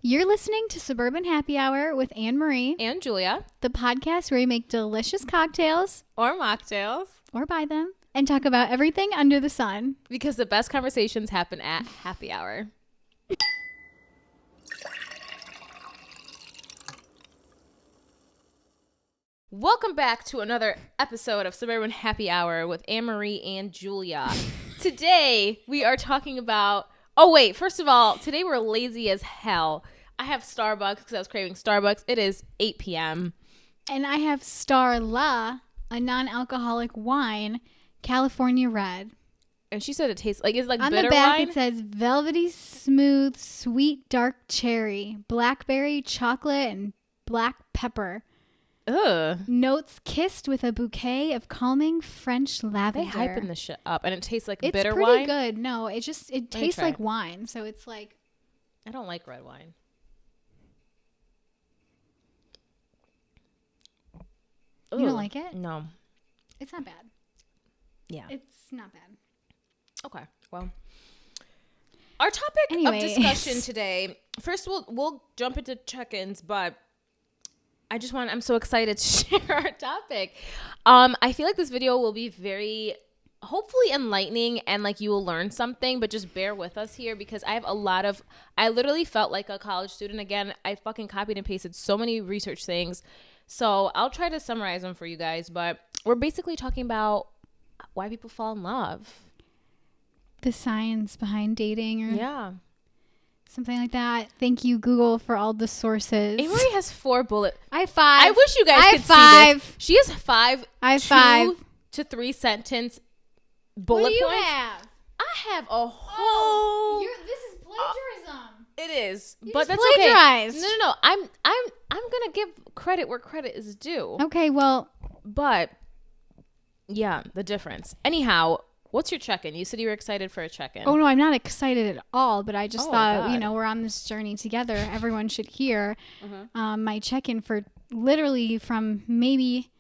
You're listening to Suburban Happy Hour with Anne-Marie and Julia, the podcast where we make delicious cocktails or mocktails, or buy them and talk about everything under the sun. Because the best conversations happen at happy hour. Welcome back to another episode of Suburban Happy Hour with Anne-Marie and Julia. Today, we are talking about... Oh, wait. First of all, today we're lazy as hell. I have Starbucks because I was craving Starbucks. It is 8 p.m. And I have Starla, a non-alcoholic wine, California Red. And she said it tastes like... It's like on bitter the back, wine. it says velvety, smooth, sweet, dark cherry, blackberry, chocolate, and black pepper. Ugh. Notes kissed with a bouquet of calming French lavender. They hyping this shit up, and it tastes like it's bitter pretty wine. good. No, it tastes like wine. So it's like... I don't like red wine. You don't like it? No. It's not bad. Yeah. It's not bad. Okay. Well, our topic of discussion today. First, we'll jump into check-ins, but I'm so excited to share our topic. I feel like this video will be very, hopefully enlightening and like you will learn something, but just bear with us here because I literally felt like a college student again. I fucking copied and pasted so many research things. So I'll try to summarize them for you guys, but we're basically talking about why people fall in love. The science behind dating or something like that. Thank you, Google, for all the sources. Avery has 4 bullet. I have 5. I wish you guys could see this. She has 5. I have 5 to 3 sentence bullet points. What do you points. have? I have a whole. This is plagiarism. It is, You but just that's plagiarized. okay. No. I'm gonna give credit where credit is due. Okay, well, but yeah, the difference. Anyhow. What's your check-in? You said you were excited for a check-in. oh no, I'm not excited at all, but I just thought, God. we're on this journey together. Everyone should hear my check-in for literally from maybe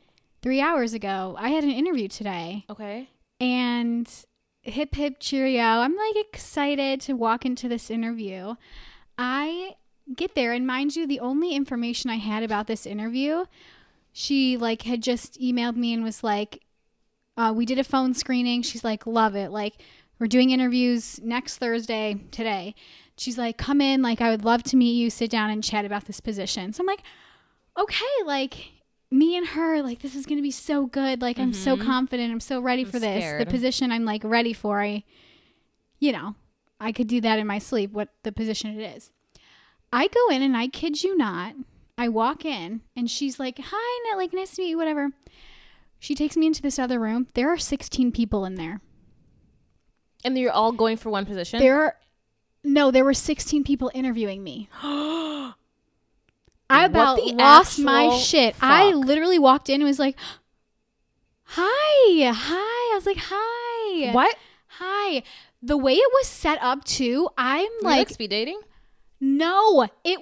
3 hours ago. I had an interview today. Okay. And hip, hip, cheerio. I'm like excited to walk into this interview. I get there, and mind you, the only information I had about this interview, she like had just emailed me and was like, we did a phone screening. She's like, love it. Like, we're doing interviews next Thursday today. She's like, come in. Like, I would love to meet you, sit down and chat about this position. So I'm like, okay, like me and her, like, this is going to be so good. Like, I'm so confident. I'm so ready for this. Scared. The position I'm like ready for. I could do that in my sleep, what the position it is. I go in and I kid you not, I walk in and she's like, hi, like, nice to meet you, whatever. She takes me into this other room. There are 16 people in there. And you're all going for one position? There were 16 people interviewing me. I about lost my shit. Fuck? I literally walked in and was like, hi. I was like, hi. What? Hi. The way it was set up too, I'm Were you like speed dating? No, they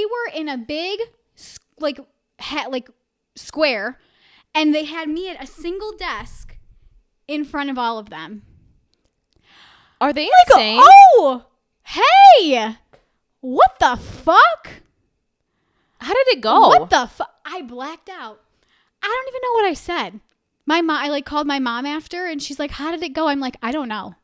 were in a big square. And they had me at a single desk in front of all of them. Are they insane? Oh, hey, what the fuck? How did it go? What the fuck? I blacked out. I don't even know what I said. I like called my mom after and she's like, how did it go? I'm like, I don't know.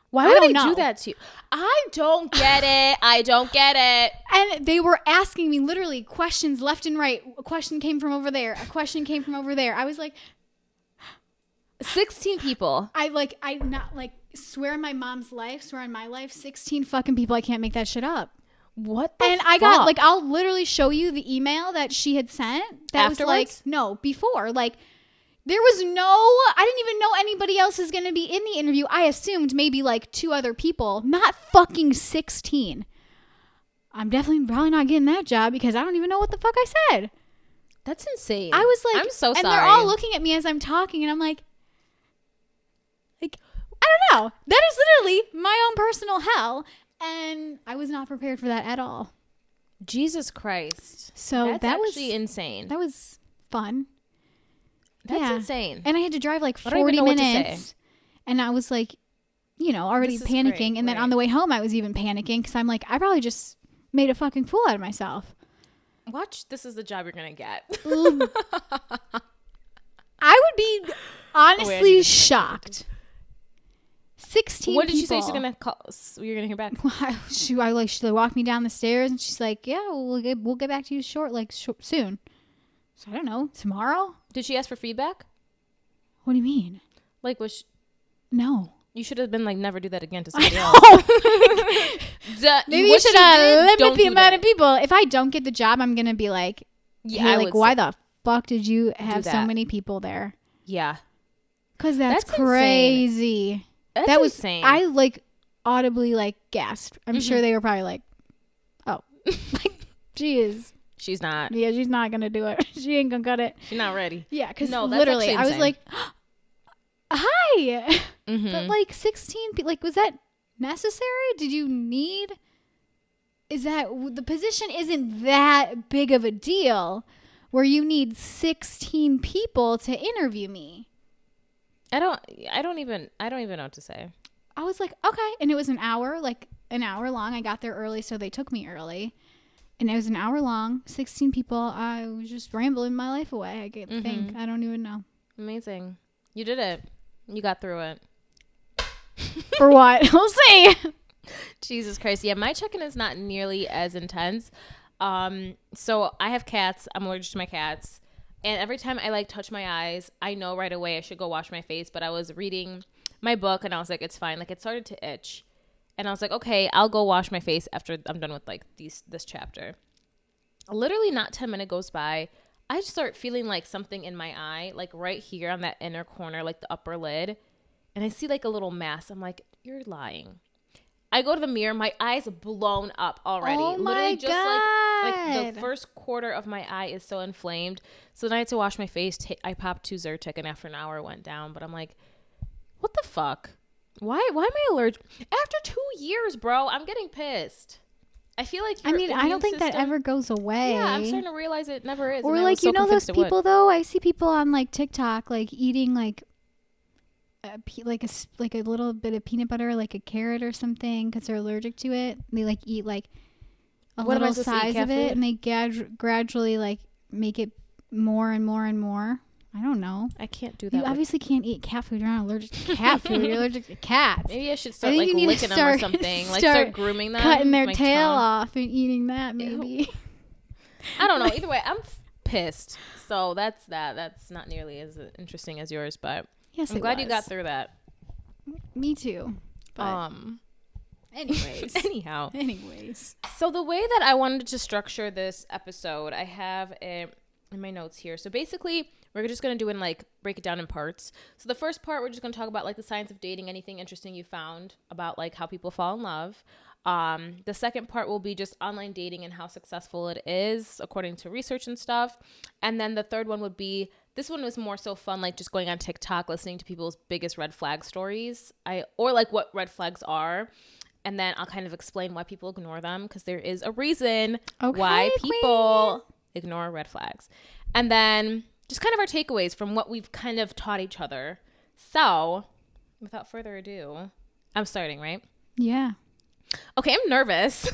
Why would they do that to you? I don't get it. I don't get it. And they were asking me literally questions left and right. A question came from over there. A question came from over there. I was like, 16 people. I not like swear on my mom's life, swear on my life, 16 fucking people. I can't make that shit up. What the fuck? I got like, I'll literally show you the email that she had sent. That Afterwards? was like, no, before. Like, there was I didn't even know anybody else is going to be in the interview. I assumed maybe like 2 other people, not fucking 16. I'm probably not getting that job because I don't even know what the fuck I said. That's insane. I was like, I'm so sorry. And they're all looking at me as I'm talking and I'm like, I don't know. That is literally my own personal hell. And I was not prepared for that at all. Jesus Christ. So that's actually insane. That was fun. That's insane. And I had to drive like 40 minutes. And I was like, already panicking. And then on the way home, I was even panicking because I'm like, I probably just made a fucking fool out of myself. Watch, this is the job you're gonna get. I would be honestly shocked. 16 What did people. she say she's gonna call? You're gonna hear back. She walked me down the stairs and she's like, yeah, we'll get back to you soon. So I don't know, tomorrow? Did she ask for feedback? What do you mean? Like, No. You should have been like, never do that again to somebody else. Maybe you should limit the amount of people. If I don't get the job, I'm gonna be like, yeah, hey, like, why the fuck did you have so many people there? Yeah, because that's crazy. That's that was insane. I like audibly like gasped. I'm sure they were probably like, oh, like, she's not. Yeah, she's not gonna do it. She ain't gonna cut it. She's not ready. Yeah, because literally, I was like, hi. But like 16 people, like, was that necessary? Did you need? Is that the position isn't that big of a deal where you need 16 people to interview me? I don't even know what to say. I was like, okay. And it was an hour long. I got there early, so they took me early. And it was an hour long, 16 people. I was just rambling my life away, I think. I don't even know. Amazing. You did it. You got through it. For what? We'll see. Jesus Christ. Yeah, my check-in is not nearly as intense. So I have cats. I'm allergic to my cats. And every time I like touch my eyes, I know right away I should go wash my face. But I was reading my book and I was like, it's fine. Like, it started to itch. And I was like, okay, I'll go wash my face after I'm done with like this chapter. Literally not 10 minutes goes by. I just start feeling like something in my eye, like right here on that inner corner, like the upper lid. And I see like a little mass. I'm like, you're lying. I go to the mirror. My eye's blown up already. Oh my Literally just God. like the first quarter of my eye is so inflamed. So then I had to wash my face. I popped 2 Zyrtec and after an hour it went down. But I'm like, what the fuck? Why am I allergic? After 2 years, bro, I'm getting pissed. I feel like I don't think that ever goes away. Yeah, I'm starting to realize it never is. Or like, you know those people though? I see people on like TikTok like eating like like a little bit of peanut butter, like a carrot or something, because they're allergic to it. They like eat like a little size of it, and they gradually like make it more and more and more. I don't know. I can't do that. You obviously can't eat cat food. You're not allergic to cat food. You're allergic to cats. Maybe I should start like licking them or something. Like start grooming them. Cutting their tail off and eating that maybe. I don't know. Either way, I'm pissed. So that's that. That's not nearly as interesting as yours, but yes, I'm glad you got through that. Me too. But anyways. Anyways. So the way that I wanted to structure this episode, I have it in my notes here. So basically, we're just going to do it and like break it down in parts. So the first part, we're just going to talk about like the science of dating, anything interesting you found about like how people fall in love. The second part will be just online dating and how successful it is according to research and stuff. And then the third one would be, this one was more so fun, like just going on TikTok, listening to people's biggest red flag stories, or like what red flags are. And then I'll kind of explain why people ignore them, because there is a reason why people ignore red flags. And then just kind of our takeaways from what we've kind of taught each other. So without further ado, I'm starting, right? Yeah. Okay, I'm nervous.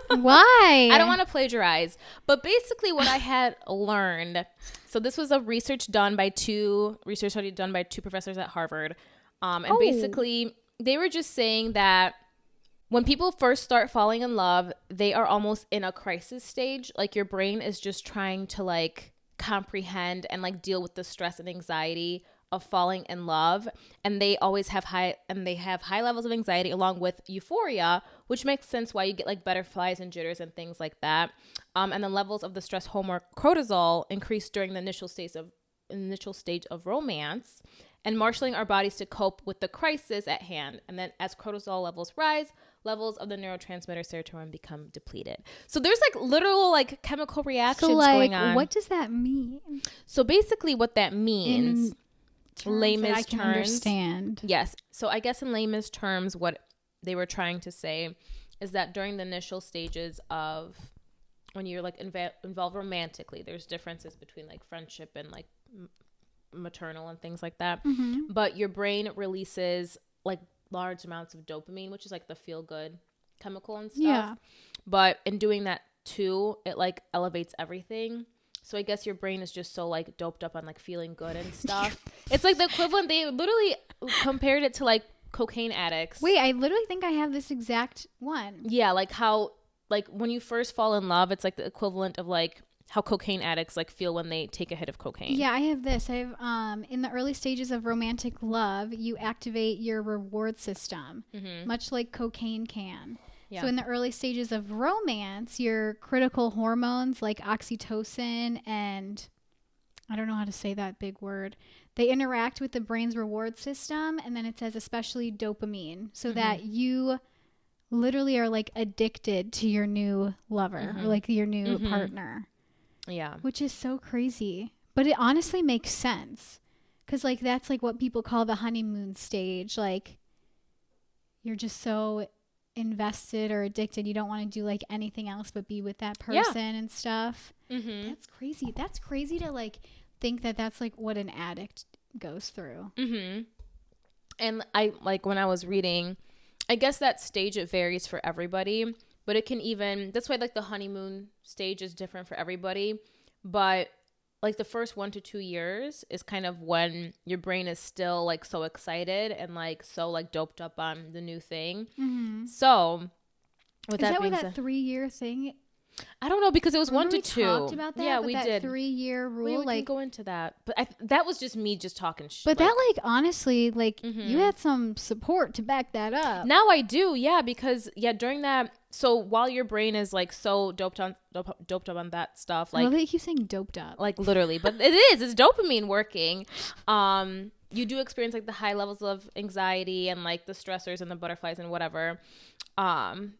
Why? I don't want to plagiarize. But basically what I had learned, so this was a research study done by two professors at Harvard. And basically they were just saying that when people first start falling in love, they are almost in a crisis stage. Like your brain is just trying to like comprehend and like deal with the stress and anxiety of falling in love, and they always have high levels of anxiety along with euphoria, which makes sense why you get like butterflies and jitters and things like that. And the levels of the stress hormone cortisol increase during the initial stage of romance, and marshaling our bodies to cope with the crisis at hand. And then as cortisol levels rise, levels of the neurotransmitter serotonin become depleted. So there's like literal like chemical reactions going on. What does that mean? So basically what that means, layman's terms, understand. Yes. So I guess in layman's terms, what they were trying to say is that during the initial stages of when you're like involved romantically, there's differences between like friendship and like maternal and things like that. Mm-hmm. But your brain releases like large amounts of dopamine, which is like the feel good chemical and stuff. Yeah. But in doing that too, it like elevates everything. So I guess your brain is just so like doped up on like feeling good and stuff. It's like the equivalent. They literally compared it to like cocaine addicts. Wait, I literally think I have this exact one. Yeah, like how like when you first fall in love, it's like the equivalent of like how cocaine addicts like feel when they take a hit of cocaine. Yeah, I have this. I have in the early stages of romantic love, you activate your reward system, much like cocaine can. Yeah. So in the early stages of romance, your critical hormones like oxytocin and I don't know how to say that big word. They interact with the brain's reward system, and then it says especially dopamine, so that you literally are like addicted to your new lover or like your new partner. Yeah. Which is so crazy. But it honestly makes sense. Because like that's like what people call the honeymoon stage. Like you're just so invested or addicted. You don't want to do like anything else but be with that person and stuff. That's crazy. That's crazy to like think that that's like what an addict goes through. And I like when I was reading, I guess that stage, it varies for everybody, but it can even, that's why like the honeymoon stage is different for everybody. But like the first 1 to 2 years is kind of when your brain is still like so excited and like so like doped up on the new thing. So with is that that being what said, that 3-year thing? I don't know, because it was 1 to 2. We talked about that. Yeah, but we that did. 3-year rule. We can go into that, but that was just me just talking shit. But that like honestly, like you had some support to back that up. Now I do, yeah, because during that. So while your brain is like so doped up on that stuff, like I love that you keep saying doped up, like literally, but it's dopamine working. You do experience like the high levels of anxiety and like the stressors and the butterflies and whatever,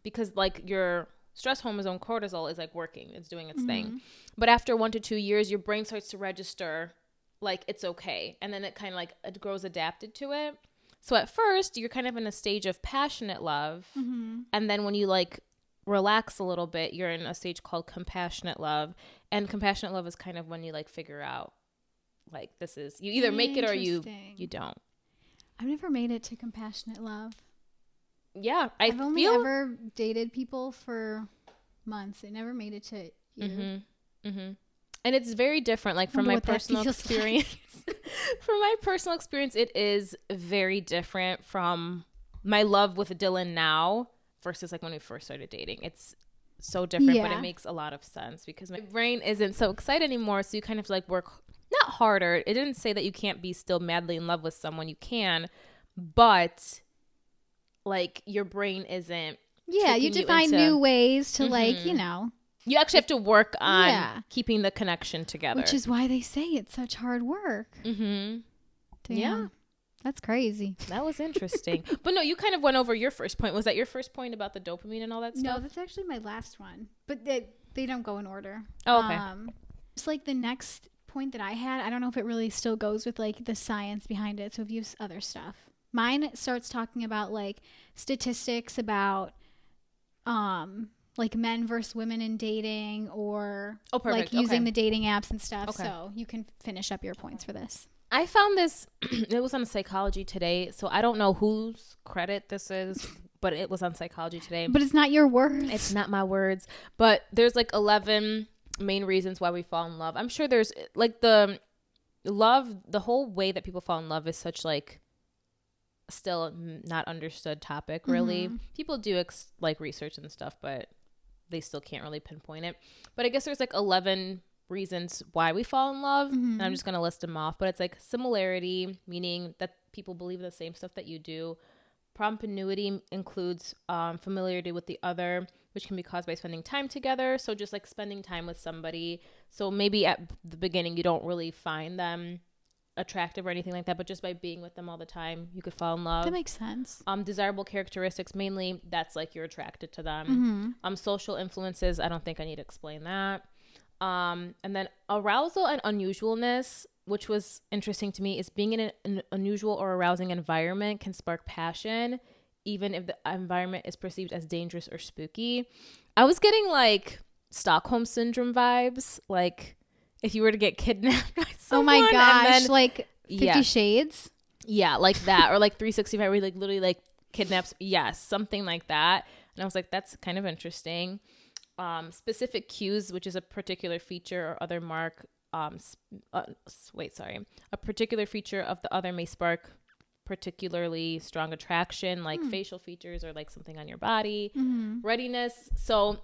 because like your stress hormone cortisol is like working, it's doing its thing. But after 1 to 2 years, your brain starts to register like it's okay, and then it kind of like it grows adapted to it. So at first, you're kind of in a stage of passionate love. And then when you like relax a little bit, you're in a stage called compassionate love. And compassionate love is kind of when you like figure out like this is, you either make it or you don't. I've never made it to compassionate love. Yeah. I've only ever dated people for months. I never made it to you. And it's very different, like from my personal experience. From my personal experience, it is very different from my love with Dylan now versus like when we first started dating. It's so different, but it makes a lot of sense because my brain isn't so excited anymore. So you kind of like work not harder. It didn't say that you can't be still madly in love with someone. You can, but like your brain isn't. Yeah, you have to find new ways to like, you know. You actually have to work on keeping the connection together. Which is why they say it's such hard work. Damn. Yeah. That's crazy. That was interesting. But no, you kind of went over your first point. Was that your first point about the dopamine and all that stuff? No, that's actually my last one. But they don't go in order. Oh, okay. Just like the next point that I had, I don't know if it really still goes with like the science behind it. So if you use other stuff. Mine starts talking about like statistics about like men versus women in dating or like using the dating apps and stuff. Okay. So you can finish up your points for this. I found this, it was on Psychology Today. So I don't know whose credit this is, but it was on Psychology Today. But it's not your words. It's not my words. But there's like 11 main reasons why we fall in love. I'm sure there's like the whole way that people fall in love is such like still not understood topic really. People do like research and stuff, but they still can't really pinpoint it. But I guess there's like 11 reasons why we fall in love. And I'm just going to list them off. But it's like similarity, meaning that people believe the same stuff that you do. Promptitude includes familiarity with the other, which can be caused by spending time together. So just like spending time with somebody. So maybe at the beginning you don't really find them attractive or anything like that, but just by being with them all the time you could fall in love. That makes sense. Desirable characteristics, mainly that's like you're attracted to them. Social influences, I don't think I need to explain that. And then arousal and unusualness, which was interesting to me, is being in an unusual or arousing environment can spark passion even if the environment is perceived as dangerous or spooky. I was getting like Stockholm syndrome vibes, like if you were to get kidnapped by someone. Oh my gosh, like 50 Shades? Yeah, like that. Or like 365 where he like literally like kidnaps. Yes, something like that. And I was like, that's kind of interesting. specific cues, which is a particular feature or other mark. A particular feature of the other may spark particularly strong attraction, like facial features or like something on your body. Readiness. So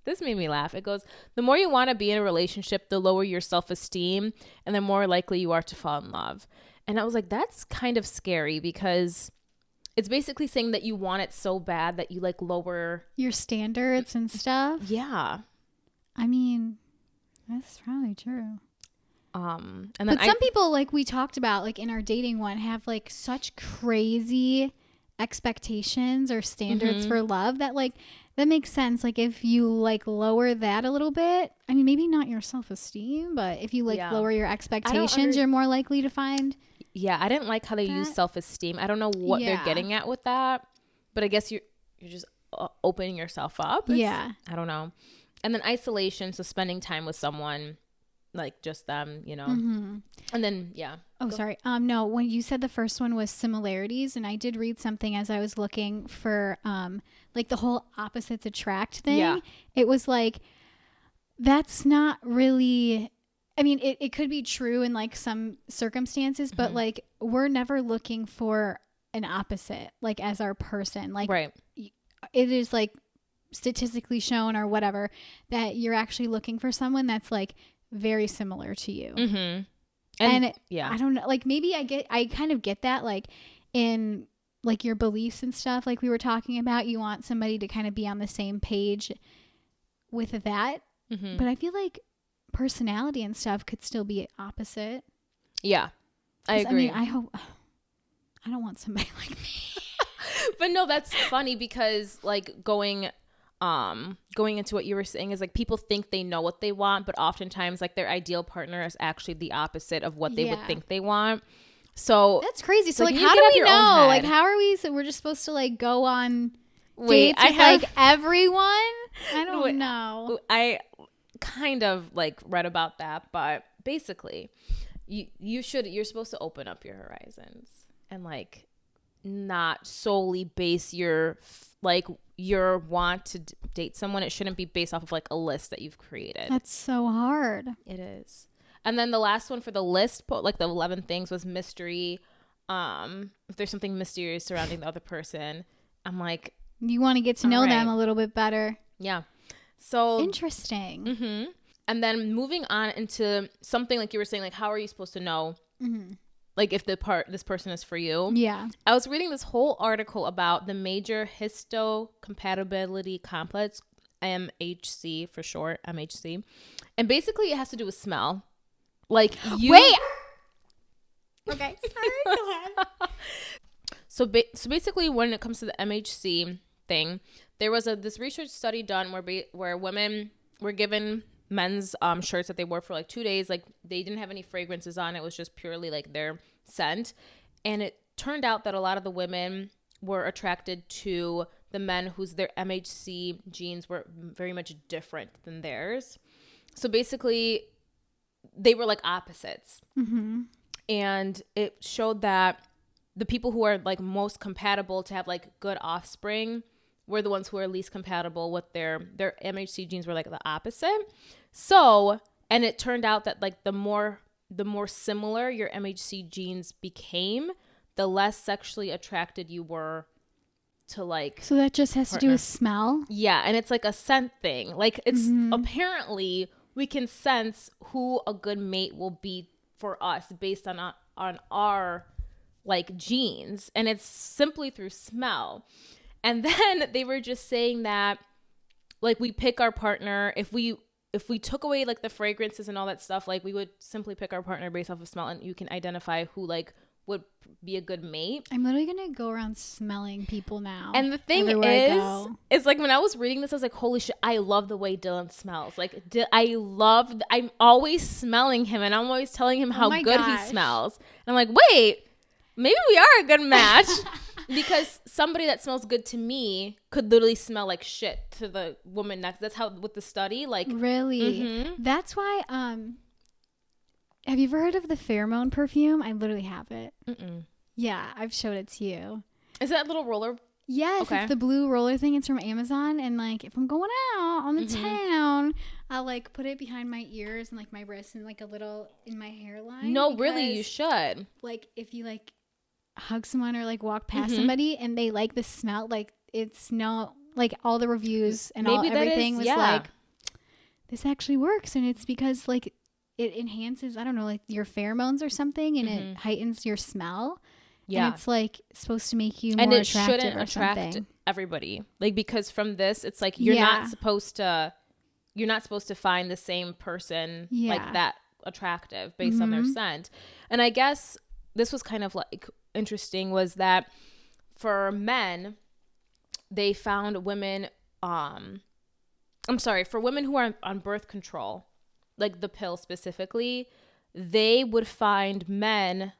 this made me laugh. It goes, the more you want to be in a relationship, the lower your self-esteem and the more likely you are to fall in love. And I was like, that's kind of scary, because it's basically saying that you want it so bad that you like lower your standards and stuff. Yeah. I mean, that's probably true. And then some people, like we talked about, like in our dating one, have like such crazy expectations or standards for love that like that makes sense. Like if you like lower that a little bit, I mean, maybe not your self-esteem, but if you like lower your expectations, you're more likely to find. Yeah, I didn't like how they use self-esteem. I don't know what they're getting at with that, but I guess you're just opening yourself up. I don't know. And then isolation, so spending time with someone, like just them, you know. And then sorry. No, when you said the first one was similarities, and I did read something as I was looking for like the whole opposites attract thing. It was like, that's not really, I mean, it could be true in like some circumstances, but like we're never looking for an opposite like as our person. Like it is like statistically shown or whatever that you're actually looking for someone that's like very similar to you. And I don't know, like maybe I kind of get that, like in like your beliefs and stuff, like we were talking about, you want somebody to kind of be on the same page with that. But I feel like personality and stuff could still be opposite. I agree. I mean, I don't want somebody like me. But no, that's funny, because like going into what you were saying is like people think they know what they want, but oftentimes like their ideal partner is actually the opposite of what they would think they want. So that's crazy. So like how do we know? Like how are we? So we're just supposed to like go on dates with like everyone? I don't know. I kind of like read about that, but basically you're supposed to open up your horizons and like not solely base your want to date someone. It shouldn't be based off of like a list that you've created. That's so hard. It is. And then the last one for the list, like the 11 things, was mystery. If there's something mysterious surrounding the other person, I'm like, you want to get to know them a little bit better. Yeah. So interesting. And then moving on into something like you were saying, like how are you supposed to know like if this person is for you? Yeah. I was reading this whole article about the major histocompatibility complex, MHC for short, MHC. And basically it has to do with smell. Like you Wait. Okay. Sorry. Go ahead. So basically when it comes to the MHC thing, there was this research study done where women were given men's shirts that they wore for like 2 days. Like they didn't have any fragrances on. It was just purely like their scent. And it turned out that a lot of the women were attracted to the men their MHC genes were very much different than theirs. So basically they were like opposites. And it showed that the people who are like most compatible to have like good offspring were the ones who are least compatible with their MHC genes were like the opposite. So, and it turned out that like the more similar your MHC genes became, the less sexually attracted you were to like. So that just has to do with smell? Yeah, and it's like a scent thing. Like it's apparently we can sense who a good mate will be for us based on our like genes, and it's simply through smell. And then they were just saying that like we pick our partner if we took away like the fragrances and all that stuff, like we would simply pick our partner based off of smell, and you can identify who like would be a good mate. I'm literally gonna go around smelling people now. And the thing is like when I was reading this, I was like, holy shit, I love the way Dylan smells. Like I'm always smelling him, and I'm always telling him how good he smells. And I'm like, wait, maybe we are a good match. Because somebody that smells good to me could literally smell like shit to the woman next. That's how with the study, like really. That's why. Have you ever heard of the pheromone perfume? I literally have it. Yeah, I've showed it to you. Is that little roller Yes, Okay. it's the blue roller thing. It's from Amazon. And like, if I'm going out on the town, I'll like put it behind my ears and like my wrists and like a little in my hairline. No, really, you should. Like, if you like hug someone or like walk past somebody and they like the smell, like it's no, like all the reviews and everything was like, this actually works. And it's because like it enhances, I don't know, like your pheromones or something, and it heightens your smell. Yeah. And it's like supposed to make you more attractive. And it shouldn't attract everybody. Like, because from this, it's like you're not supposed to find the same person like that attractive based on their scent. And I guess this was kind of like interesting, was that for men, they found women, for women who are on birth control, like the pill specifically, they would find men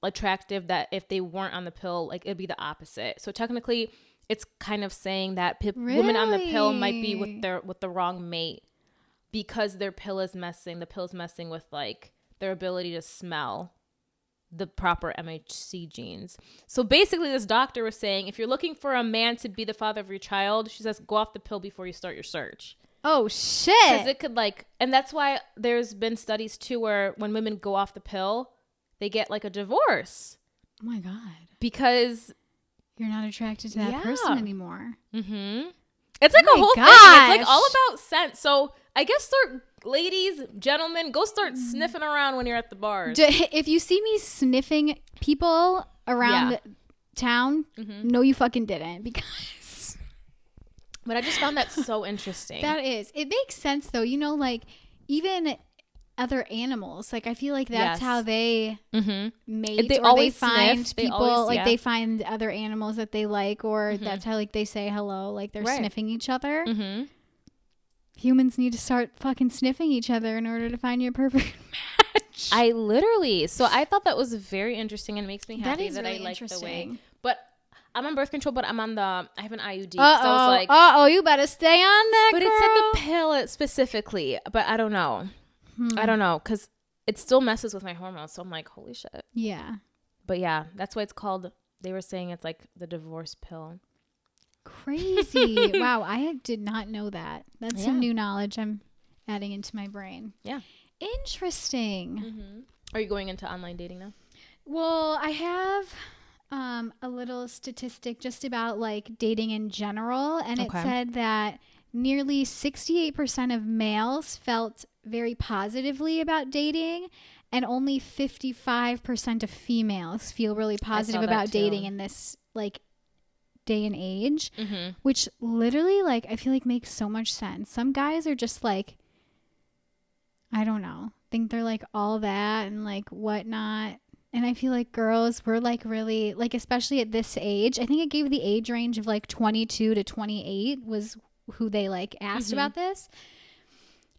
attractive that if they weren't on the pill, like it'd be the opposite. So technically it's kind of saying that women on the pill might be with the wrong mate because the pill is messing with like their ability to smell the proper MHC genes. So basically this doctor was saying, if you're looking for a man to be the father of your child, she says, go off the pill before you start your search. Oh shit. Because it could like, and that's why there's been studies too where when women go off the pill, they get like a divorce. Oh my God. Because you're not attracted to that person anymore. Mm-hmm. It's like a whole thing. It's like all about scent. So I guess ladies, gentlemen, go start sniffing around when you're at the bars. If you see me sniffing people around the town, no, you fucking didn't. Because. But I just found that so interesting. That is. It makes sense though. You know, like even other animals, like I feel like that's how they mate, they or always they find sniff. people, they always, like they find other animals that they like, or that's how like they say hello, like they're sniffing each other. Humans need to start fucking sniffing each other in order to find your perfect match. So I thought that was very interesting, and it makes me happy that really I like the way. But I'm on birth control, but I have an IUD. So I was like, you better stay on that, but girl. it said the pill specifically, but I don't know. I don't know, because it still messes with my hormones. So I'm like, holy shit. Yeah. But yeah, that's why it's called, they were saying it's like the divorce pill. Crazy. Wow. I did not know that. That's some new knowledge I'm adding into my brain. Yeah. Interesting. Are you going into online dating now? Well, I have a little statistic just about like dating in general. And it said that nearly 68% of males felt very positively about dating, and only 55% of females feel really positive about dating in this like day and age, which literally like I feel like makes so much sense. Some guys are just like, I don't know, think they're like all that and like whatnot. And I feel like girls were like really like, especially at this age, I think it gave the age range of like 22 to 28 was who they like asked about this.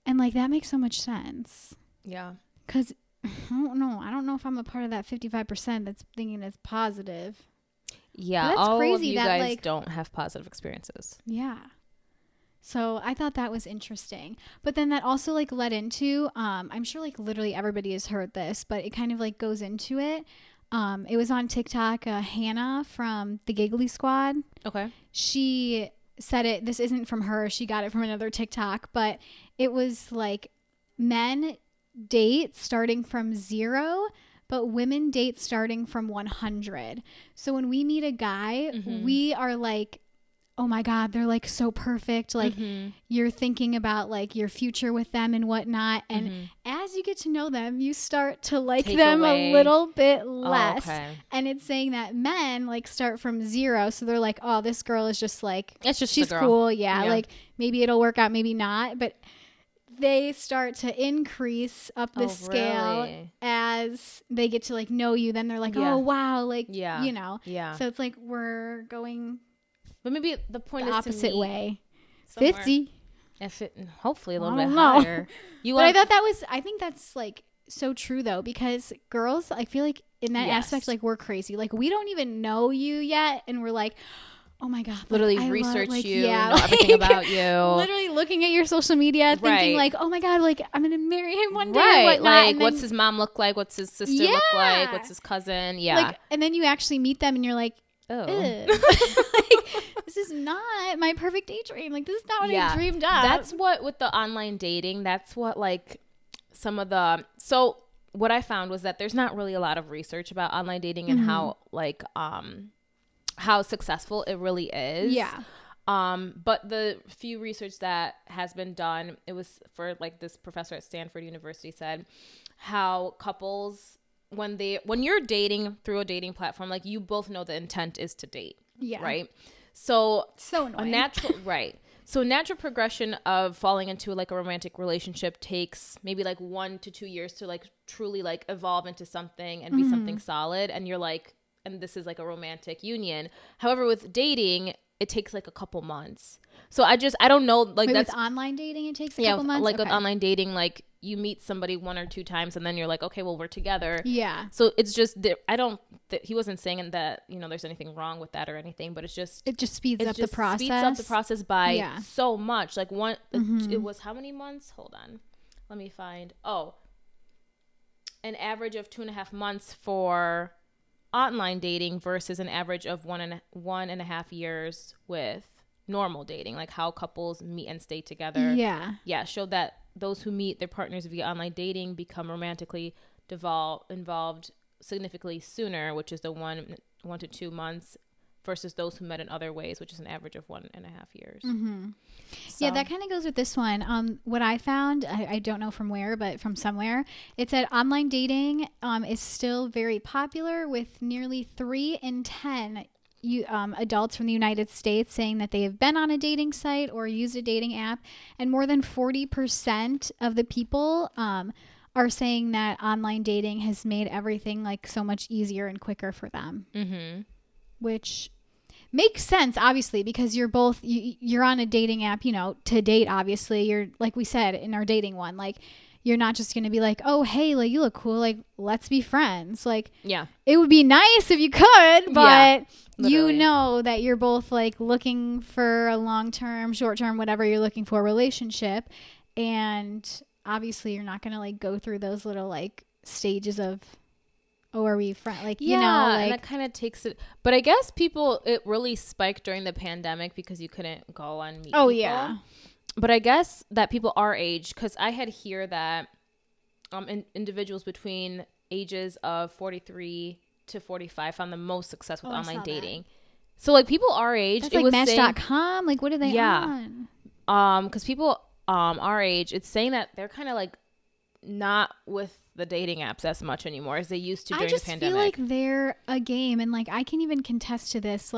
And like that makes so much sense. Yeah. Because I don't know if I'm a part of that 55% that's thinking it's positive. Yeah. But that's all crazy of you guys like, don't have positive experiences. Yeah. So I thought that was interesting. But then that also like led into, I'm sure like literally everybody has heard this, but it kind of like goes into it. It was on TikTok, Hannah from the Giggly Squad. Okay. She said it, this isn't from her, she got it from another TikTok, but it was like men date starting from 0, but women date starting from 100. So when we meet a guy, we are like, oh my God, they're like so perfect. Like you're thinking about like your future with them and whatnot. And as you get to know them, you start to like them a little bit less. And it's saying that men like start from 0. So they're like, oh, this girl is just like, she's cool. Yeah. Like maybe it'll work out, maybe not. But they start to increase up the scale as they get to like know you. Then they're like, oh wow. Like, you know, so it's like, we're going, but maybe the point is opposite way. 50. If it, hopefully a little bit higher. But I think that's like so true though, because girls, I feel like in that aspect, like we're crazy. Like we don't even know you yet. And we're like, oh my God. Literally research you, know everything about you. Literally looking at your social media, thinking like, oh my God, like I'm going to marry him one day. Right. Like what's his mom look like? What's his sister look like? What's his cousin? Yeah. Like, and then you actually meet them and you're like, Oh. Like, this is not my perfect daydream. Like, this is not what I dreamed up. That's what, with the online dating, that's what, like, some of the, so what I found was that there's not really a lot of research about online dating and how, like, how successful it really is. Yeah. But the few research that has been done, it was for, like, this professor at Stanford University said how couples, when you're dating through a dating platform, like, you both know the intent is to date. Yeah. Right. So annoying. A natural right. So natural progression of falling into, like, a romantic relationship takes maybe, like, 1 to 2 years to, like, truly, like, evolve into something and be something solid. And you're like, and this is like a romantic union. However, with dating, it takes like a couple months. So I don't know, like, Wait, that's with online dating, it takes a couple months. Like, with online dating, like, you meet somebody 1 or 2 times and then you're like, okay, well, we're together. Yeah. So it's just he wasn't saying that, you know, there's anything wrong with that or anything, but it just speeds up the process. Speeds up the process by so much. Like, it was how many months? Hold on, let me find. An average of 2.5 months for online dating versus an average of 1.5 years with normal dating, like how couples meet and stay together. Showed that those who meet their partners via online dating become romantically involved significantly sooner, which is the 1 to 2 months, versus those who met in other ways, which is an average of 1.5 years. So. Yeah, that kind of goes with this one. What I found, I don't know from where, but from somewhere, it said online dating is still very popular, with nearly 3 in 10 adults from the United States saying that they have been on a dating site or used a dating app, and more than 40% of the people are saying that online dating has made everything, like, so much easier and quicker for them. Which makes sense, obviously, because you're both you're on a dating app, you know, to date. Obviously, you're, like we said in our dating one, like, you're not just going to be like, oh, hey, like, you look cool, like, let's be friends. Like, it would be nice if you could, but you know that you're both, like, looking for a long-term, short-term, whatever you're looking for, relationship. And obviously you're not going to, like, go through those little, like, stages of, oh, are we friends? Like, you know, like, and that kind of takes it. But I guess it really spiked during the pandemic because you couldn't go and meet people. Yeah. But I guess that people our age, because I had hear that individuals between ages of 43 to 45 found the most success with online dating. So, like, people our age, that's, like, Match.com. Like, what are they on? Because people our age, it's saying that they're kind of, like, not with the dating apps as much anymore as they used to during the pandemic. I just feel like they're a game, and, like, I can even contest to this.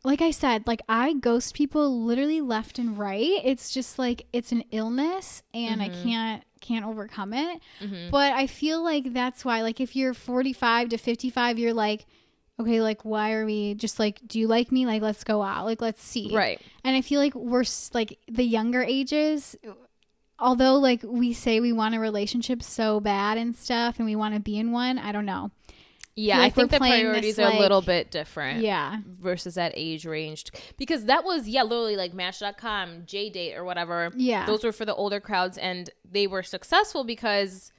Like I said, like, I ghost people literally left and right. It's just, like, it's an illness, and I can't overcome it. But I feel like that's why, like, if you're 45 to 55, you're like, okay, like, why are we just, like, do you like me? Like, let's go out. Like, let's see. Right. And I feel like we're, like, the younger ages, although, like, we say we want a relationship so bad and stuff, and we want to be in one, I don't know. Yeah, I think the priorities are a little bit different. Yeah. Versus that age ranged. Because that was, literally, like, Match.com, JDate, or whatever. Yeah. Those were for the older crowds, and they were successful because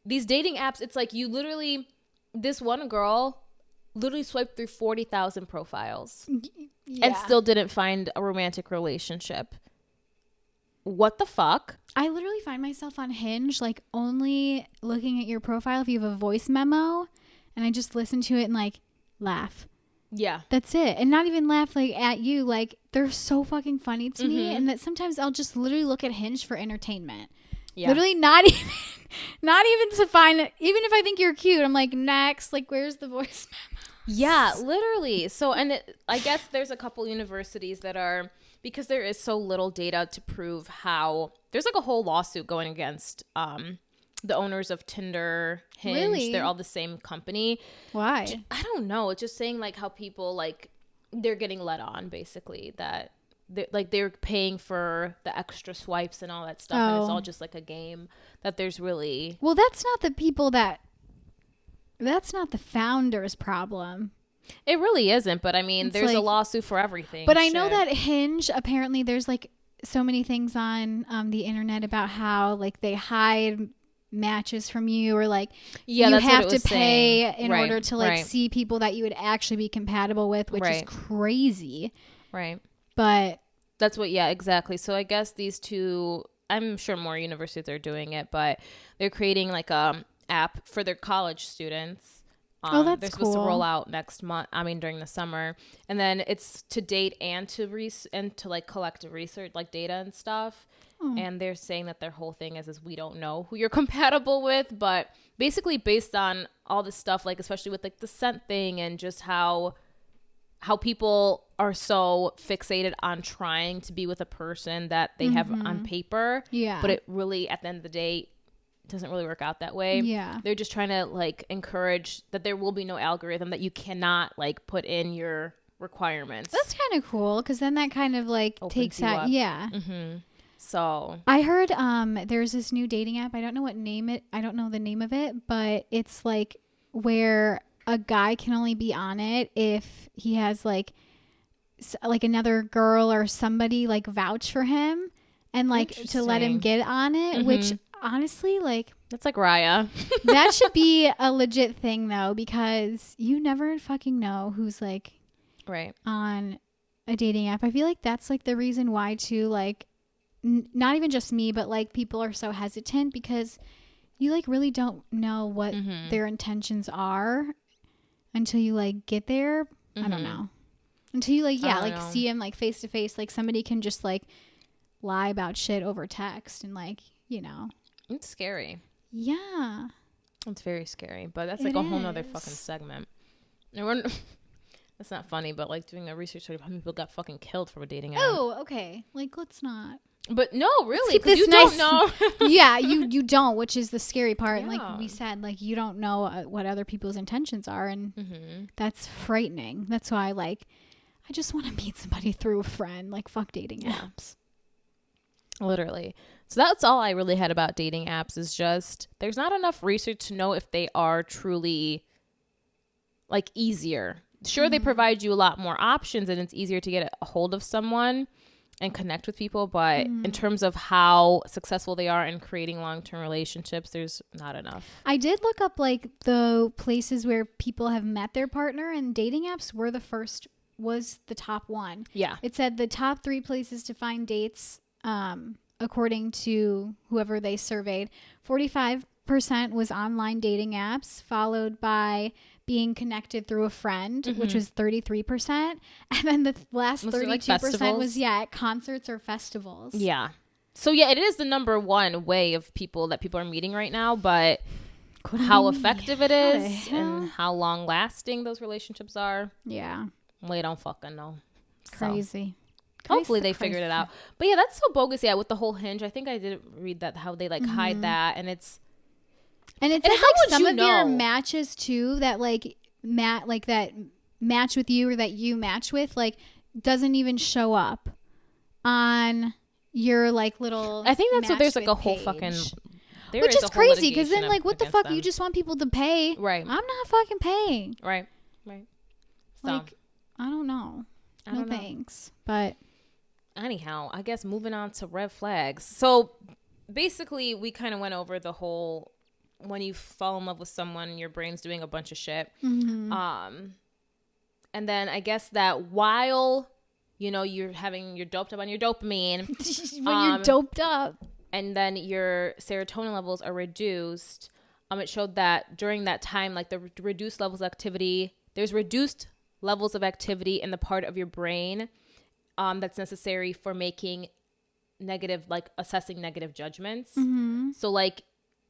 these dating apps, it's like you literally, this one girl literally swiped through 40,000 profiles and still didn't find a romantic relationship. What the fuck? I literally find myself on Hinge, like, only looking at your profile if you have a voice memo, and I just listen to it and, like, laugh. Yeah. That's it. And not even laugh, like, at you. Like, they're so fucking funny to me, and that sometimes I'll just literally look at Hinge for entertainment. Yeah. Literally not even to find, even if I think you're cute, I'm like, next, like, where's the voice memo? Yeah, literally. So, and I guess there's a couple universities that are, because there is so little data to prove how, there's, like, a whole lawsuit going against the owners of Tinder, Hinge. Really? They're all the same company. Why? I don't know. It's just saying, like, how people, like, they're getting let on, basically, that they're paying for the extra swipes and all that stuff, and it's all just, like, a game, that there's really, well, that's not the founder's problem. It really isn't, but I mean, there's, like, a lawsuit for everything. But I know that Hinge, apparently there's, like, so many things on the internet about how, like, they hide matches from you, or like Yeah, you that's have what to it was pay saying. in Right, order to like right. see people that you would actually be compatible with, which is Right. crazy. Right. But That's what, yeah, exactly. So I guess these two, I'm sure more universities are doing it, but they're creating like a app for their college students. that's They're supposed to cool. roll out next month. I mean, during the summer, and then it's to date and to like collect research, like data and stuff. And they're saying that their whole thing is we don't know who you're compatible with, but basically based on all this stuff, like especially with like the scent thing and just how people are so fixated on trying to be with a person that they have on paper. Yeah. But it really, at the end of the day, doesn't really work out that way. Yeah. They're just trying to like encourage that there will be no algorithm, that you cannot like put in your requirements. That's kind of cool, because then that kind of like Opens takes you out. up. Yeah. So I heard there's this new dating app. I don't know the name of it, but it's like where a guy can only be on it if he has like another girl or somebody like vouch for him and like to let him Interesting. get on it, which honestly, like, that's like Raya. that should be a legit thing though, because you never fucking know who's like Right. on a dating app. I feel like that's like the reason why too, like not even just me, but like people are so hesitant, because you like really don't know what their intentions are until you like get there. I don't know. Until you like, yeah, like see him like face to face. Like somebody can just like lie about shit over text and like, you know. It's scary. Yeah. It's very scary, but that's like a whole nother fucking segment. And that's not funny, but like doing a research study of how many people got fucking killed from a dating app. Oh, okay. Like, let's not. But no, really, keep because this you nice. don't know. Yeah, you don't, which is the scary part. And Yeah. like we said, like you don't know what other people's intentions are, and that's frightening. That's why I just want to meet somebody through a friend. Like, fuck dating apps. Literally. So that's all I really had about dating apps, is just there's not enough research to know if they are truly like easier. Sure, they provide you a lot more options and it's easier to get a hold of someone and connect with people, but in terms of how successful they are in creating long-term relationships, there's not enough. I did look up like the places where people have met their partner, and dating apps was the top one. Yeah. It said the top 3 places to find dates, according to whoever they surveyed. 45% was online dating apps, followed by being connected through a friend, which was 33%. And then the last 32% was, at concerts or festivals. Yeah. So yeah, it is the number one way of people are meeting right now, but how effective it is and how long lasting those relationships are, yeah, we don't fucking know. Crazy. Hopefully they figured it out. But yeah, that's so bogus. Yeah, with the whole Hinge, I think I did read that, how they like hide that, and it's like some of your matches too that like that match with you or that you match with like doesn't even show up on your like little. I think that's what there's like a whole fucking. Which is crazy, because then like what the fuck, you just want people to pay. Right. I'm not fucking paying. Right. So, like, I don't know. No thanks. But anyhow, I guess moving on to red flags. So basically we kind of went over the whole, when you fall in love with someone, your brain's doing a bunch of shit. And then I guess that while, you know, you're doped up on your dopamine. when you're doped up. And then your serotonin levels are reduced. It showed that during that time, like the reduced levels of activity, there's reduced levels of activity in the part of your brain that's necessary for making assessing negative judgments. So like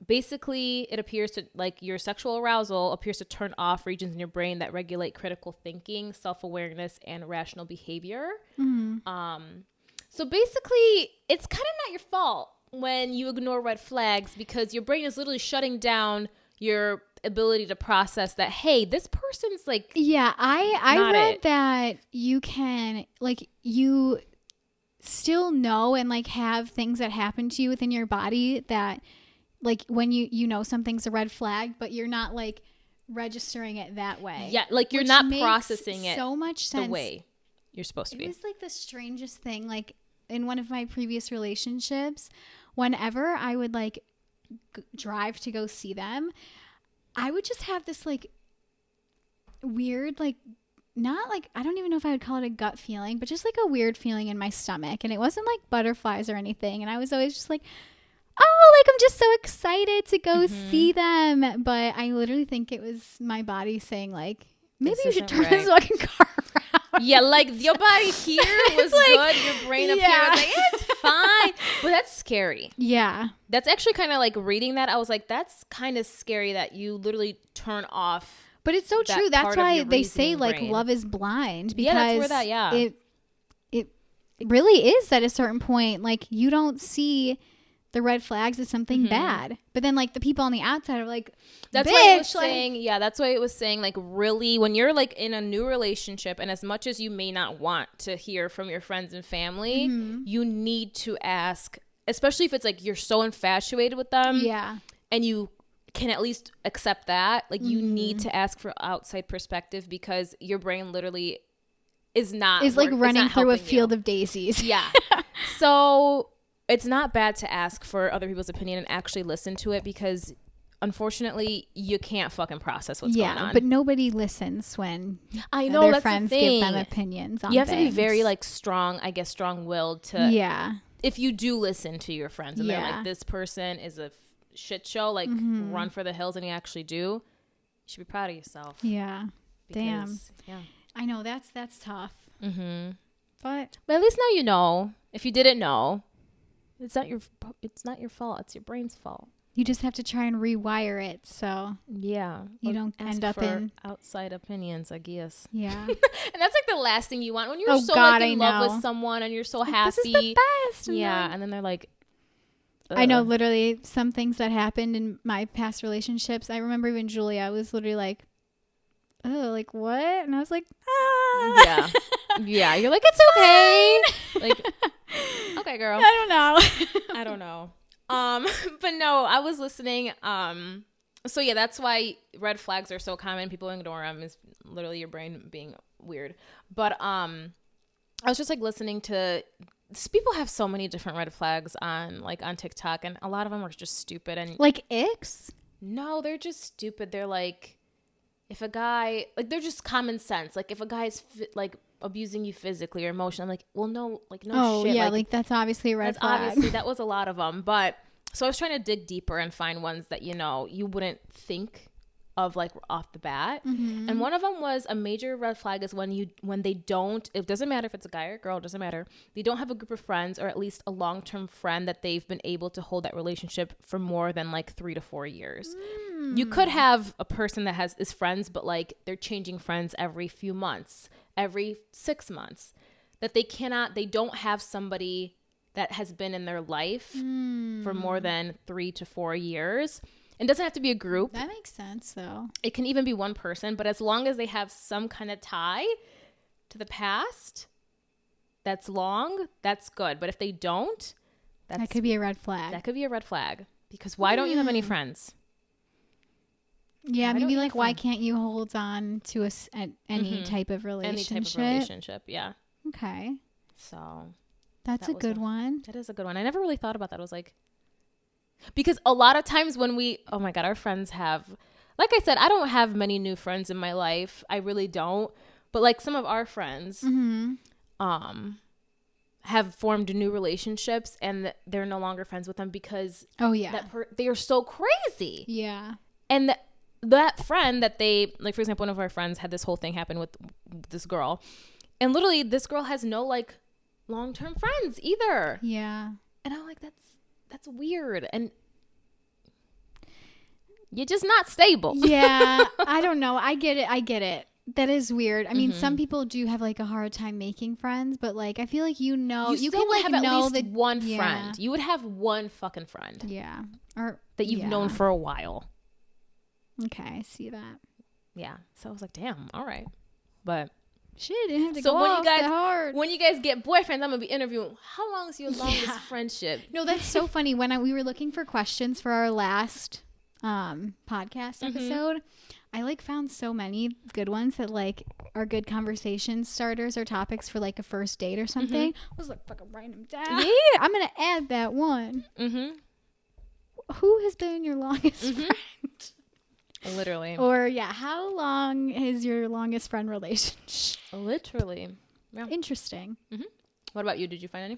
basically it appears to, like, your sexual arousal appears to turn off regions in your brain that regulate critical thinking, self-awareness, and rational behavior. So basically it's kind of not your fault when you ignore red flags, because your brain is literally shutting down your ability to process that, hey, this person's like, yeah, I read that you can, like, you still know and like have things that happen to you within your body that, like, when you know something's a red flag, but you're not like registering it that way. Yeah, like you're not processing it so much sense the way you're supposed to be. It was like the strangest thing. Like in one of my previous relationships, whenever I would like drive to go see them, I would just have this like weird, like, not like, I don't even know if I would call it a gut feeling, but just like a weird feeling in my stomach. And it wasn't like butterflies or anything. And I was always just like, oh, like I'm just so excited to go see them. But I literally think it was my body saying like, maybe you should turn this fucking car around. Yeah, like your body here was like, good. Your brain up here was like, it's fine. But that's scary. Yeah. That's actually kind of like reading that. I was like, that's kind of scary that you literally turn off. But it's so true. That's why they say like brain. love is blind, because that's where that, it really is at a certain point. Like you don't see the red flags as something bad, but then like the people on the outside are like, that's why it was saying, that's why it was saying like really when you're like in a new relationship, and as much as you may not want to hear from your friends and family, you need to ask, especially if it's like you're so infatuated with them, and you can at least accept that, like you need to ask for outside perspective, because your brain literally is like running through a field of daisies. So it's not bad to ask for other people's opinion and actually listen to it, because unfortunately you can't fucking process what's going on. But nobody listens when I know their friends give them opinions on you have things. to be very like strong-willed to if you do listen to your friends and they're like, this person is a shit show, like run for the hills, and you actually do, you should be proud of yourself. Damn. I know that's tough. But at least now you know. If you didn't know, it's not your fault. It's your brain's fault. You just have to try and rewire it so you don't end up in outside opinions, I guess. And that's like the last thing you want when you're in love with someone and you're so happy. This is the best. And then they're like, ugh. I know literally some things that happened in my past relationships. I remember even Julia was literally like, oh, like what? And I was like, ah. You're like, it's okay. Like, okay, girl. I don't know. But no, I was listening. So yeah, that's why red flags are so common. People ignore them. Is literally your brain being weird. But I was just like listening to. People have so many different red flags on TikTok, and a lot of them are just stupid. And like icks? No, they're just stupid. They're like, if a guy, like, they're just common sense. Like if a guy's like abusing you physically or emotionally, I'm like, well, no, like, no shit. Oh yeah, like that's obviously a red flag. Obviously, that was a lot of them. But so I was trying to dig deeper and find ones that, you wouldn't think of like off the bat. And one of them was a major red flag is when they don't, it doesn't matter if it's a guy or a girl, it doesn't matter. They don't have a group of friends, or at least a long-term friend that they've been able to hold that relationship for more than like 3 to 4 years. You could have a person that is friends, but like they're changing friends every few months, every 6 months, that they don't have somebody that has been in their life for more than 3 to 4 years. It doesn't have to be a group. That makes sense, though. It can even be one person, but as long as they have some kind of tie to the past that's long, that's good. But if they don't, that could be a red flag. That could be a red flag, because why don't you have any friends? Yeah, maybe like why can't you hold on to any type of relationship? Any type of relationship, yeah. Okay. So that's a good one. That is a good one. I never really thought about that. I was like, because a lot of times when oh my God, our friends have, like I said, I don't have many new friends in my life. I really don't. But like some of our friends have formed new relationships, and they're no longer friends with them because they are so crazy. Yeah. And that friend that they, like, for example, one of our friends had this whole thing happen with this girl, and literally this girl has no like long-term friends either. Yeah. And I'm like, that's weird, and you're just not stable. Yeah. I don't know. I get it. That is weird. I mean, some people do have like a hard time making friends, but like I feel like you can like have know at least one friend. You would have one fucking friend. Yeah. Or that you've known for a while. Okay, I see that. Yeah. So I was like, damn, all right. But shit, it didn't have to go off that hard. When you guys get boyfriends, I'm gonna be interviewing, how long is your longest friendship? No, that's so funny. When we were looking for questions for our last podcast episode, I like found so many good ones that like are good conversation starters or topics for like a first date or something. I was like fucking writing them down. Yeah. I'm gonna add that one. who has been your longest friend? Literally. Or how long is your longest friend relationship? Literally. Yeah. Interesting. What about you? Did you find any?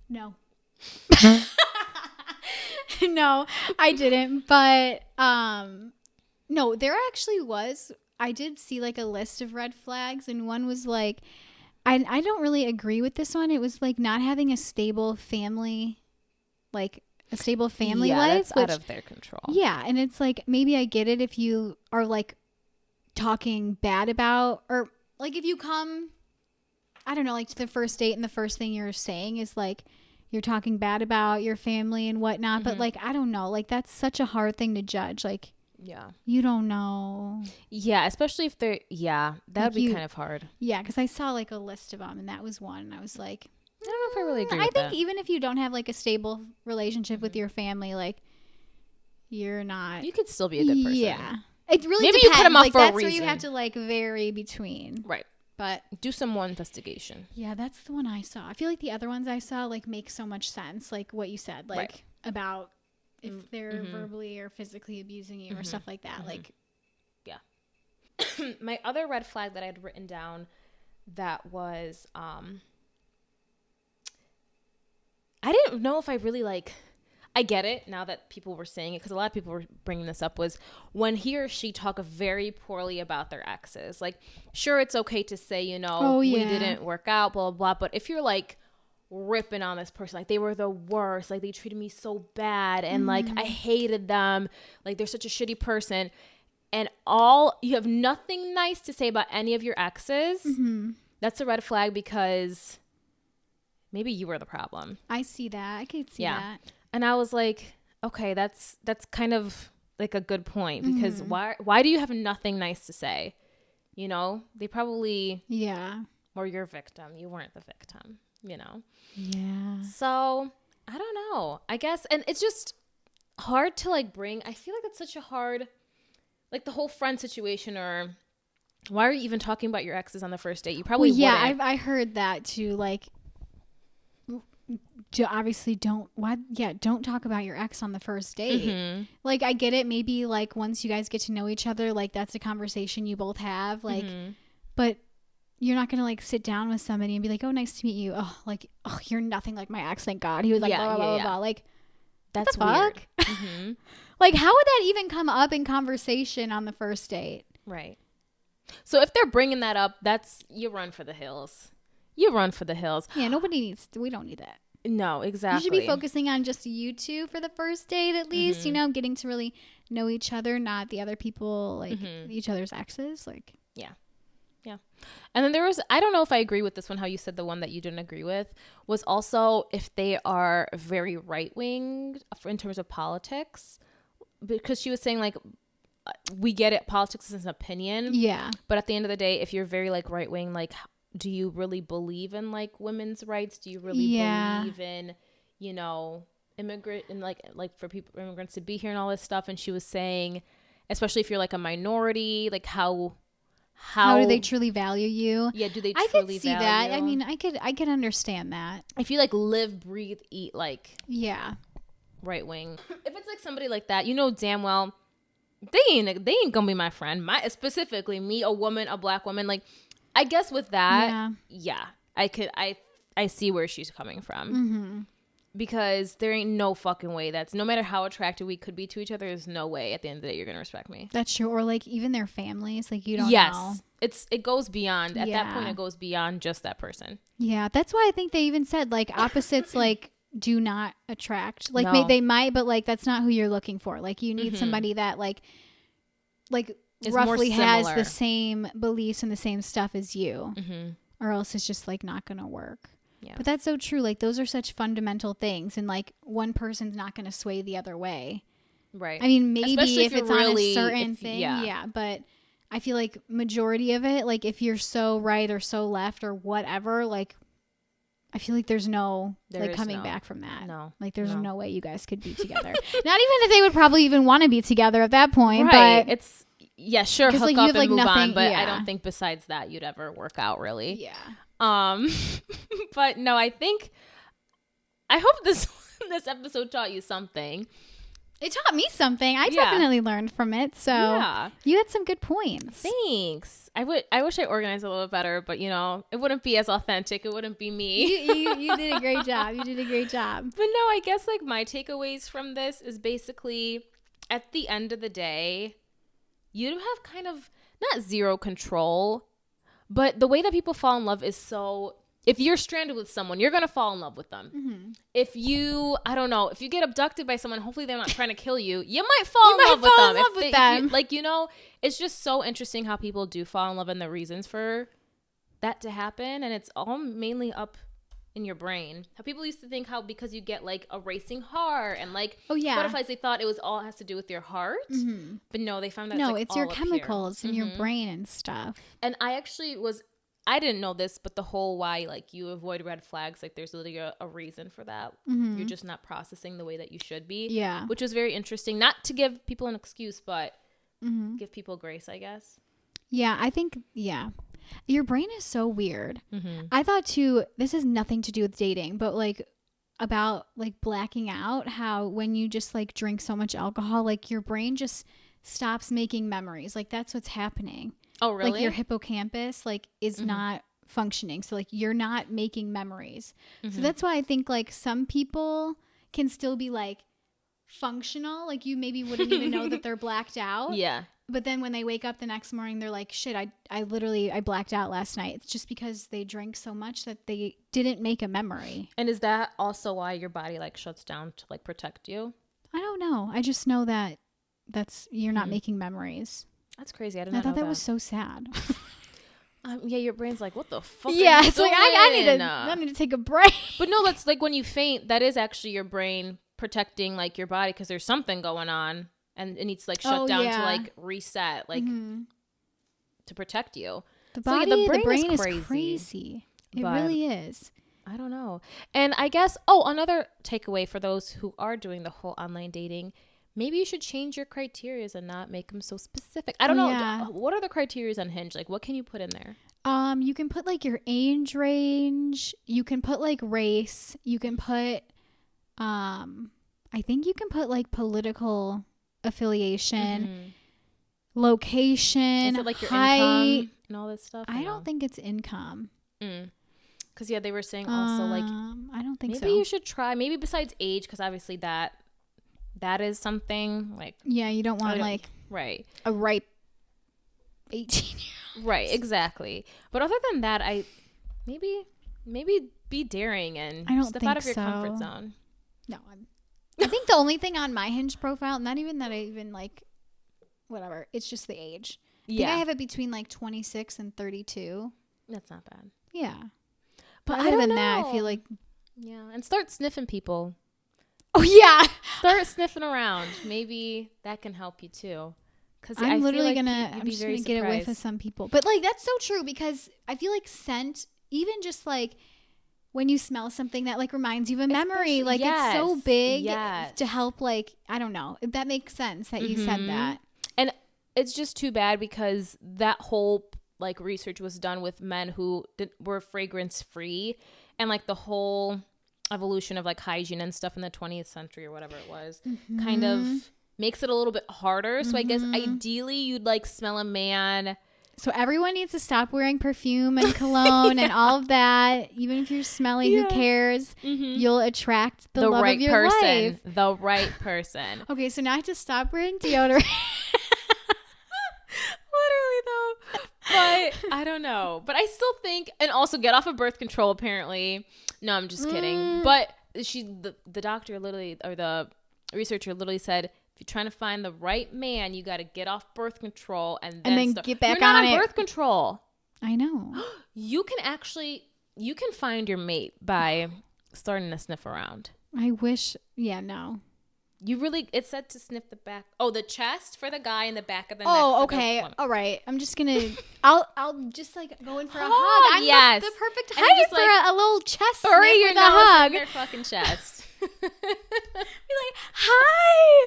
No. No, I didn't. But no, there actually was. I did see like a list of red flags, and one was like, I don't really agree with this one. It was like not having a stable family, like a stable family life. That's out of their control. Yeah, and it's like, maybe I get it if you are like talking bad about, or like if you come, I don't know, like to the first date and the first thing you're saying is like you're talking bad about your family and whatnot. But like, I don't know, like that's such a hard thing to judge. Like, yeah, you don't know. Yeah, especially if they're, that would be kind of hard. Yeah, because I saw like a list of them, and that was one. And I was like, I don't know if I really agree with I think that. even if you don't have like a stable relationship with your family, like you're not. You could still be a good person. Yeah, it really Maybe depends. you cut them off like, for a that's where reason. you have to like vary between. Right. But do some more investigation. Yeah, that's the one I saw. I feel like the other ones I saw like make so much sense, like what you said, like about if they're verbally or physically abusing you or stuff like that. Like, yeah. My other red flag that I had written down that was I didn't know if I really like, I get it now that people were saying it, because a lot of people were bringing this up, was when he or she talk very poorly about their exes. Like, sure, it's okay to say, we didn't work out, blah, blah, blah. But if you're like ripping on this person, like they were the worst, like they treated me so bad, and like I hated them, like they're such a shitty person, and you have nothing nice to say about any of your exes, that's a red flag, because maybe you were the problem. I see that. I could see that. And I was like, okay, that's kind of like a good point, because why do you have nothing nice to say? They probably were your victim. You weren't the victim, Yeah. So I don't know, I guess. And it's just hard to like bring. I feel like it's such a hard, like the whole friend situation, or why are you even talking about your exes on the first date? You probably wouldn't. I heard that too. Like, obviously don't talk about your ex on the first date. Like, I get it, maybe like once you guys get to know each other, like that's a conversation you both have, like but you're not gonna like sit down with somebody and be like, oh, nice to meet you, you're nothing like my ex, thank God, he was like blah, blah, blah, blah. Like, that's weird. Like, how would that even come up in conversation on the first date? Right. So if they're bringing that up, you run for the hills. Yeah, we don't need that. No, exactly. You should be focusing on just you two for the first date, at least, getting to really know each other, not the other people, like each other's exes. Like, yeah. And then there was, I don't know if I agree with this one, how you said the one that you didn't agree with was also if they are very right-wing in terms of politics, because she was saying like, we get it, politics is an opinion. Yeah. But at the end of the day, if you're very like right-wing, like, do you really believe in like women's rights? Do you really believe in, immigrant and like for immigrants to be here and all this stuff? And she was saying, especially if you're like a minority, like how do they truly value you? Yeah, do they truly value? I could see that. I mean, I could understand that. If you like live, breathe, eat like right wing. If it's like somebody like that, damn well they ain't gonna be my friend. Specifically me, a woman, a black woman, like. I guess with that, I see where she's coming from, because there ain't no fucking way no matter how attractive we could be to each other, there's no way at the end of the day you're gonna respect me. That's true. Or like even their families, like you don't know. It goes beyond, at that point it goes beyond just that person. Yeah, that's why I think they even said like opposites like do not attract. Like they might, but like that's not who you're looking for. Like you need somebody that like is roughly has the same beliefs and the same stuff as you, or else it's just like not gonna work. Yeah. But that's so true. Like those are such fundamental things, and like one person's not gonna sway the other way. Right. I mean, maybe especially if it's really, on a certain thing. Yeah. But I feel like majority of it, like if you're so right or so left or whatever, like I feel like there's no like coming back from that. No. Like there's no way you guys could be together. Not even if they would probably even want to be together at that point. Right. But it's sure, hook up and move on, but I don't think besides that you'd ever work out really. Yeah. But no, I hope this episode taught you something. It taught me something. I Yeah. definitely learned from it. So Yeah. you had some good points. Thanks. I wish I organized a little better, but you know, it wouldn't be as authentic. It wouldn't be me. You did a great job. You did a great job. But no, I guess like my takeaways from this is basically at the end of the day, you have kind of not zero control, but the way that people fall in love is so, if you're stranded with someone, you're going to fall in love with them. Mm-hmm. If you, I don't know, if you get abducted by someone, hopefully they're not trying to kill you, you might fall in love with them. If you, like, you know, it's just so interesting how people do fall in love and the reasons for that to happen. And it's all mainly up in your brain. How people used to think how because you get like a racing heart and like butterflies, they thought it was all has to do with your heart. Mm-hmm. But no, they found that no, like it's all your chemicals in mm-hmm. your brain and stuff. And I didn't know this, but the whole why like you avoid red flags, like there's literally a reason for that. Mm-hmm. You're just not processing the way that you should be. Yeah. Which was very interesting. Not to give people an excuse, but give people grace, I guess. Yeah, I think, your brain is so weird. Mm-hmm. I thought too, this has nothing to do with dating, but like about like blacking out, how when you just like drink so much alcohol, like your brain just stops making memories. Like that's what's happening. Oh, really? Like your hippocampus like is not functioning. So like you're not making memories. So that's why I think like some people can still be like functional. Like you maybe wouldn't even know that they're blacked out. Yeah. But then when they wake up the next morning, they're like, shit, I blacked out last night. It's just because they drank so much that they didn't make a memory. And is that also why your body like shuts down to like protect you? I don't know. I just know that you're not making memories. That's crazy. I thought that was so sad. Yeah, your brain's like, what the fuck? Yeah, it's like I need to take a break. But no, that's like when you faint. That is actually your brain protecting like your body because there's something going on, and it needs to like shut down to like reset, like to protect you. The body, the brain is crazy. It really is. I don't know. And I guess another takeaway for those who are doing the whole online dating. Maybe you should change your criterias and not make them so specific. I don't know. Yeah. What are the criterias on Hinge? Like, what can you put in there? You can put like your age range. You can put like race. You can put, I think you can put like political affiliation, location, is it like your height, income and all that stuff. I don't think it's income. Because they were saying also like I don't think so. Maybe you should try. Maybe besides age, because obviously that is something like you don't want like a ripe 18-year-old. Right, exactly. But other than that, I maybe be daring and step out of your comfort zone. No, I think the only thing on my Hinge profile, not even that I even like whatever, it's just the age. I think I have it between like 26 and 32. That's not bad. Yeah. But other than that, I feel like and start sniffing people. Oh, yeah. Start sniffing around. Maybe that can help you, too. Because I'm literally going to, I'm just going to get a whiff of some people. But, like, that's so true because I feel like scent, even just, like, when you smell something that, like, reminds you of a memory. Like, it's so big to help, like, I don't know. That makes sense that you said that. And it's just too bad because that whole, like, research was done with men who were fragrance-free. And, like, the whole evolution of like hygiene and stuff in the 20th century or whatever it was kind of makes it a little bit harder. So I guess ideally you'd like smell a man. So everyone needs to stop wearing perfume and cologne and all of that. Even if you're smelly, who cares? You'll attract the love right of your person. life. The right person. Okay, so now I have to stop wearing deodorant. Literally though. But I don't know. But I still think, and also get off of birth control apparently. No, I'm just kidding. But the doctor literally, or the researcher literally said, if you're trying to find the right man, you got to get off birth control and then get back you're not on birth control. I know. You can find your mate by starting to sniff around. I wish. Yeah, no. It said to sniff the back. Oh, the chest for the guy and the back of the neck. Oh, okay. All right. I'm just going to, I'll just like go in for a hug. I'm the perfect height for a little chest sniff your with a hug. Their fucking chest. Be like, hi.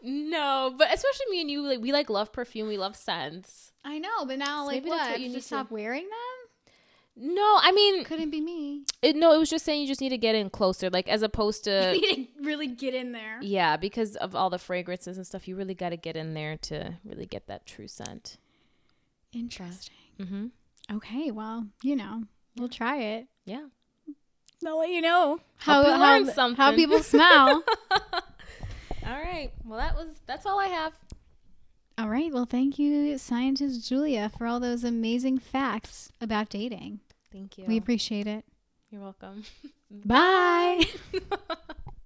No, but especially me and you, like we like love perfume. We love scents. I know, but now like maybe what? that's what You need to stop wearing them? No, I mean, Couldn't be me. it was just saying you just need to get in closer, like as opposed to You need to really get in there. yeah, because of all the fragrances and stuff, you really got to get in there to really get that true scent. Interesting. Mm-hmm. Okay, well, we'll try it. Yeah. I'll let you know Hope you learned how something. people smell. All right. Well, that's all I have. All right. Well, thank you, Scientist Julia, for all those amazing facts about dating. Thank you. We appreciate it. You're welcome. Bye.